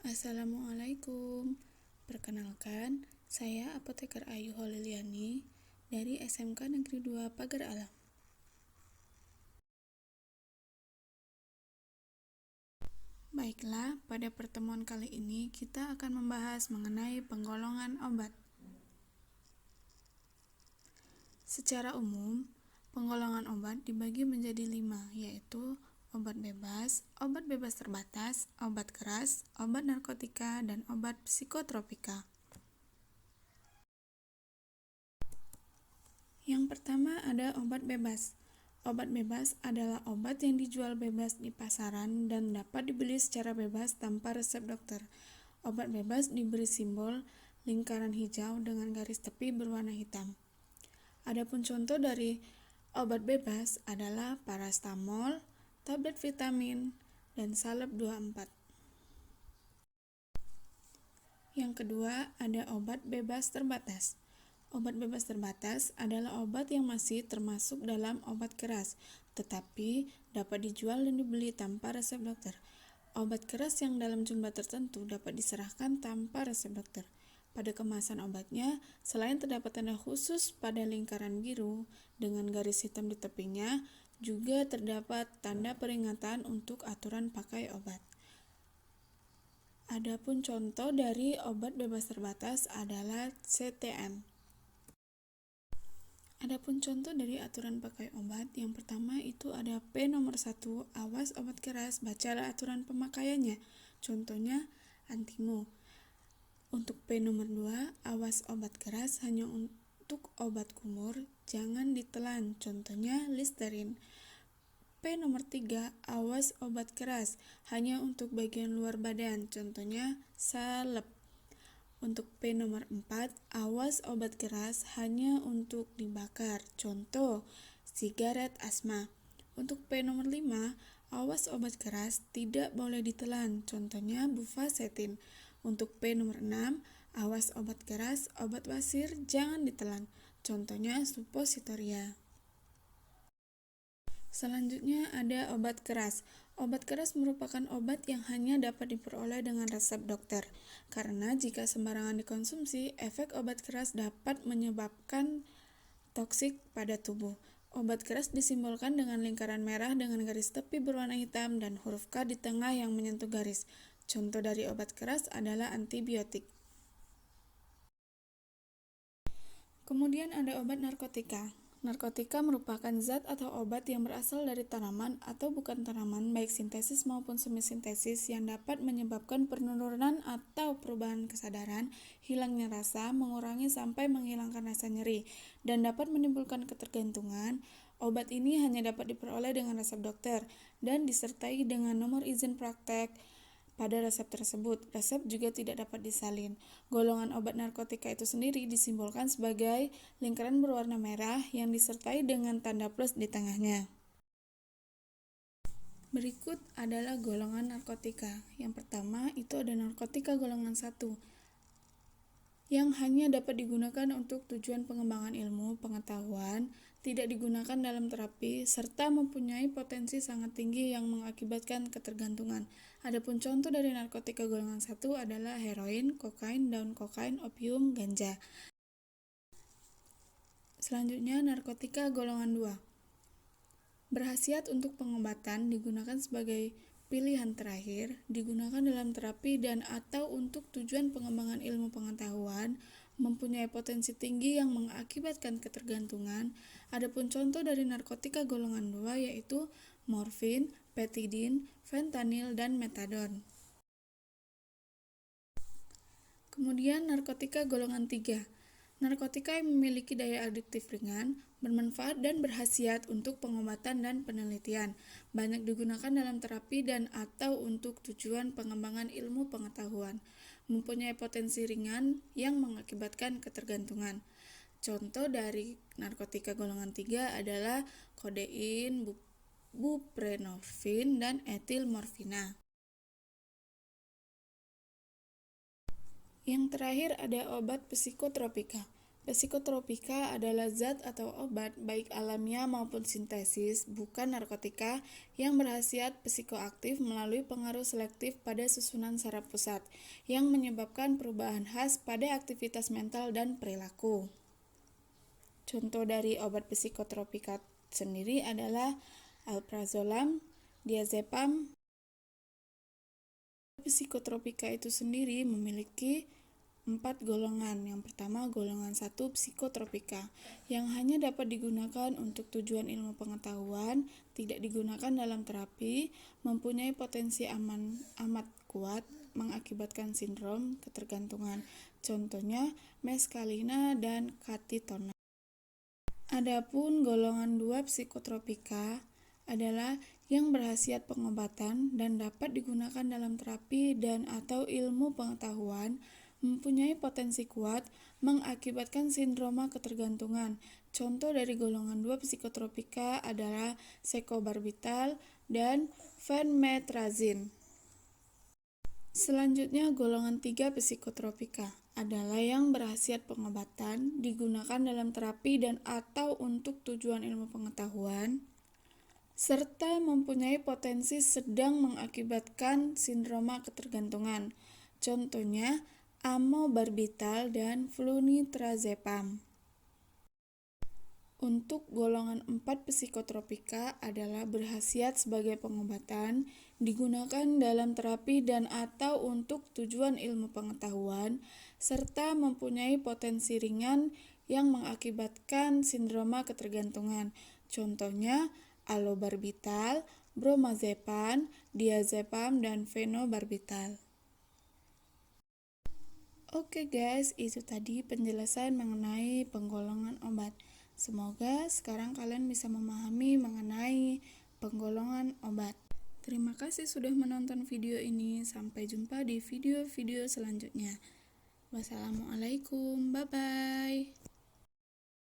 Assalamualaikum. Perkenalkan, saya Apoteker Ayu Holiliani dari SMK Negeri 2 Pagar Alam. Baiklah, pada pertemuan kali ini kita akan membahas mengenai penggolongan obat. Secara umum, penggolongan obat dibagi menjadi 5, yaitu obat bebas terbatas, obat keras, obat narkotika, dan obat psikotropika. Yang pertama ada obat bebas. Obat bebas adalah obat yang dijual bebas di pasaran dan dapat dibeli secara bebas tanpa resep dokter. Obat bebas diberi simbol lingkaran hijau dengan garis tepi berwarna hitam. Adapun contoh dari obat bebas adalah parastamol, tablet vitamin, dan salep 24. Yang kedua ada obat bebas terbatas. Obat bebas terbatas adalah obat yang masih termasuk dalam obat keras, tetapi dapat dijual dan dibeli tanpa resep dokter. Obat keras yang dalam jumlah tertentu dapat diserahkan tanpa resep dokter. Pada kemasan obatnya, selain terdapat tanda khusus pada lingkaran biru dengan garis hitam di tepinya, juga terdapat tanda peringatan untuk aturan pakai obat. Adapun contoh dari obat bebas terbatas adalah CTM. Adapun contoh dari aturan pakai obat, yang pertama itu ada P nomor 1, awas obat keras, bacalah aturan pemakaiannya. Contohnya Antimo. Untuk P nomor 2, awas obat keras hanya untuk obat kumur, jangan ditelan. Contohnya Listerin. P nomor 3, awas obat keras hanya untuk bagian luar badan. Contohnya Salep. Untuk P nomor 4, awas obat keras hanya untuk dibakar. Contoh, sigaret asma. Untuk P nomor 5, awas obat keras tidak boleh ditelan. Contohnya bufacetin. Untuk P nomor 6, awas obat keras, obat wasir jangan ditelan. Contohnya suppositoria. Selanjutnya ada obat keras. Obat keras merupakan obat yang hanya dapat diperoleh dengan resep dokter, karena jika sembarangan dikonsumsi, efek obat keras dapat menyebabkan toksik pada tubuh. Obat keras disimbolkan dengan lingkaran merah dengan garis tepi berwarna hitam dan huruf K di tengah yang menyentuh garis. Contoh dari obat keras adalah antibiotik. Kemudian ada obat narkotika. Narkotika merupakan zat atau obat yang berasal dari tanaman atau bukan tanaman, baik sintesis maupun semisintesis, yang dapat menyebabkan penurunan atau perubahan kesadaran, hilangnya rasa, mengurangi sampai menghilangkan rasa nyeri, dan dapat menimbulkan ketergantungan. Obat ini hanya dapat diperoleh dengan resep dokter dan disertai dengan nomor izin praktek pada resep tersebut. Resep juga tidak dapat disalin. Golongan obat narkotika itu sendiri disimbolkan sebagai lingkaran berwarna merah yang disertai dengan tanda plus di tengahnya. Berikut adalah golongan narkotika. Yang pertama itu ada narkotika golongan 1, yang hanya dapat digunakan untuk tujuan pengembangan ilmu pengetahuan, tidak digunakan dalam terapi, serta mempunyai potensi sangat tinggi yang mengakibatkan ketergantungan. Adapun contoh dari narkotika golongan 1 adalah heroin, kokain, daun kokain, opium, ganja. Selanjutnya narkotika golongan 2. Berhasiat untuk pengobatan, digunakan sebagai pilihan terakhir, digunakan dalam terapi dan atau untuk tujuan pengembangan ilmu pengetahuan, mempunyai potensi tinggi yang mengakibatkan ketergantungan. Adapun contoh dari narkotika golongan 2 yaitu morfin, petidin, fentanil, dan metadon. Kemudian narkotika golongan 3. Narkotika yang memiliki daya adiktif ringan, bermanfaat dan berhasiat untuk pengobatan dan penelitian, banyak digunakan dalam terapi dan atau untuk tujuan pengembangan ilmu pengetahuan, mempunyai potensi ringan yang mengakibatkan ketergantungan. Contoh dari narkotika golongan 3 adalah kodein, buprenorfin, dan etilmorfina. Yang terakhir ada obat psikotropika. Psikotropika adalah zat atau obat baik alamiah maupun sintesis, bukan narkotika, yang berkhasiat psikoaktif melalui pengaruh selektif pada susunan saraf pusat, yang menyebabkan perubahan khas pada aktivitas mental dan perilaku. Contoh dari obat psikotropika sendiri adalah alprazolam, diazepam. Psikotropika itu sendiri memiliki 4 golongan. Yang pertama, golongan 1 psikotropika, yang hanya dapat digunakan untuk tujuan ilmu pengetahuan, tidak digunakan dalam terapi, mempunyai potensi amat kuat, mengakibatkan sindrom ketergantungan. Contohnya, meskalina dan katitona. Adapun golongan 2 psikotropika adalah yang berkhasiat pengobatan dan dapat digunakan dalam terapi dan atau ilmu pengetahuan, mempunyai potensi kuat, mengakibatkan sindroma ketergantungan. Contoh dari golongan 2 psikotropika adalah sekobarbital dan fenmetrazin. Selanjutnya, golongan 3 psikotropika adalah yang berkhasiat pengobatan, digunakan dalam terapi dan atau untuk tujuan ilmu pengetahuan, serta mempunyai potensi sedang mengakibatkan sindroma ketergantungan. Contohnya, amobarbital dan flunitrazepam. Untuk golongan 4 psikotropika adalah berkhasiat sebagai pengobatan, digunakan dalam terapi dan atau untuk tujuan ilmu pengetahuan, serta mempunyai potensi ringan yang mengakibatkan sindroma ketergantungan. Contohnya, alobarbital, bromazepam, diazepam, dan fenobarbital. Oke guys, itu tadi penjelasan mengenai penggolongan obat. Semoga sekarang kalian bisa memahami mengenai penggolongan obat. Terima kasih sudah menonton video ini. Sampai jumpa di video-video selanjutnya. Wassalamualaikum, bye-bye.